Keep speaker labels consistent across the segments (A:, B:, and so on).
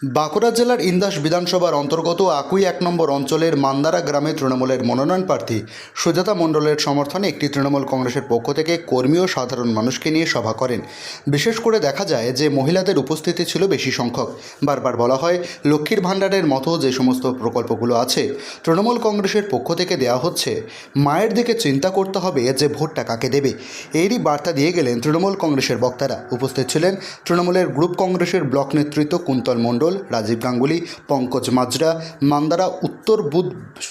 A: বাঁকুড়া জেলার ইন্দাস বিধানসভার অন্তর্গত আকুই ১ নম্বর অঞ্চলের মান্দারা গ্রামে তৃণমূলের মনোনয়ন প্রার্থী সুজাতা মণ্ডলের সমর্থনে একটি তৃণমূল কংগ্রেসের পক্ষ থেকে কর্মী ও সাধারণ মানুষকে নিয়ে সভা করেন। বিশেষ করে দেখা যায় যে মহিলাদের উপস্থিতি ছিল বেশি সংখ্যক। বারবার বলা হয় লক্ষ্মীর ভাণ্ডারের মতো যে সমস্ত প্রকল্পগুলো আছে তৃণমূল কংগ্রেসের পক্ষ থেকে দেওয়া হচ্ছে, মায়ের দিকে চিন্তা করতে হবে যে ভোটটা কাকে দেবে। এরই বার্তা দিয়ে গেলেন তৃণমূল কংগ্রেসের বক্তারা। উপস্থিত ছিলেন তৃণমূলের গ্রুপ কংগ্রেসের ব্লক নেতৃত্ব কুন্তল মণ্ডল, রাজীব গাঙ্গুলি, পঙ্কজ মাজরা, মান্দারা উত্তর বুথ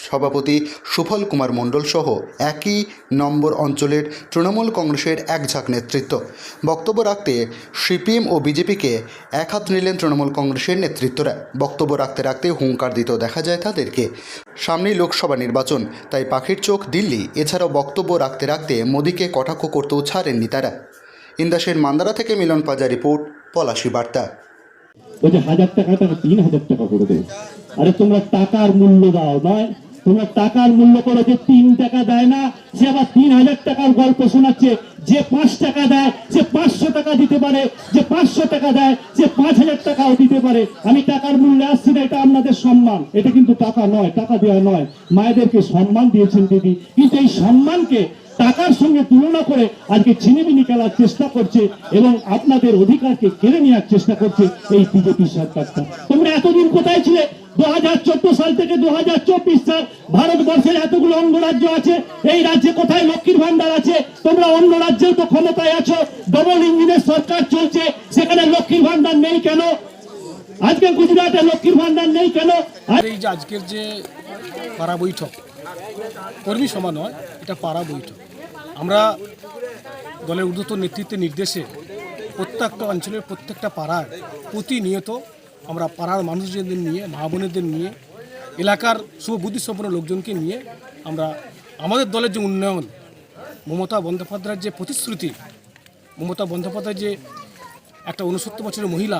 A: সভাপতি সুফল কুমার মণ্ডল সহ একই নম্বর অঞ্চলের তৃণমূল কংগ্রেসের একঝাঁক নেতৃত্ব। বক্তব্য রাখতে সিপিএম ও বিজেপিকে এক হাত নিলেন তৃণমূল কংগ্রেসের নেতৃত্বরা। বক্তব্য রাখতে রাখতে হুঙ্কার দিতেও দেখা যায় তাদেরকে। সামনেই লোকসভা নির্বাচন, তাই পাখির চোখ দিল্লি। এছাড়াও বক্তব্য রাখতে রাখতে মোদীকে কটাক্ষ করতেও ছাড়েননি তারা। ইন্দাসের মান্দারা থেকে মিলন পাজা রিপোর্ট, পলাশী বার্তা।
B: ওই যে 1000 টাকাটা 3000 টাকা করে দেবে। আরে তোমরা টাকার মূল্য দাও, নয় তোমরা টাকার মূল্য করো। যে 3 টাকা দেয় না সে আবার 3000 টাকার গল্প শোনাচ্ছে। যে 5 টাকা দেয় সে 500 টাকা দিতে পারে, যে 500 টাকা দেয় সে 5000 টাকাও দিতে পারে। আমি টাকার মূল্যে আসছি না, এটা আপনাদের সম্মান, এটা কিন্তু টাকা নয়, টাকা দেওয়া নয়। মায়েদেরকে সম্মান দিয়েছেন দিদি, কিন্তু এই সম্মানকে টাকার সঙ্গে তুলনা করে আজকে ছিনিমিনি খেলার চেষ্টা করছে এবং আপনাদের অধিকারকে কেড়ে নেওয়ার চেষ্টা করছে এই বিজেপি সরকারটা। তোমরা এতদিন কোথায় ছিলে? 2014 সাল থেকে 2024 সাল ভারতবর্ষের এতগুলো অঙ্গরাজ্য আছে, এই রাজ্যে কোথায় লক্ষ্মীর ভান্ডার আছে? তোমরা অন্য রাজ্যেও তো ক্ষমতায় আছো, ডবল ইঞ্জিনের সরকার চলছে, সেখানে লক্ষ্মীর ভান্ডার নেই কেন? আজকে গুজরাটে লক্ষ্মীর ভান্ডার নেই কেন?
C: এই যে আজকের যে পাড়া বৈঠক, কর্মী সভা নয়, এটা পাড়া বৈঠক। আমরা দলের ঊর্ধ্বতন নেতৃত্বের নির্দেশে প্রত্যেকটা অঞ্চলের প্রত্যেকটা পাড়ায় প্রতিনিয়ত আমরা পাড়ার মানুষজনদের নিয়ে, মা বোনেদের নিয়ে, এলাকার সুবুদ্ধিসম্পন্ন লোকজনকে নিয়ে আমরা আমাদের দলের যে উন্নয়ন, মমতা বন্দ্যোপাধ্যায়ের যে প্রতিশ্রুতি, মমতা বন্দ্যোপাধ্যায় যে একটা 69 বছরের মহিলা,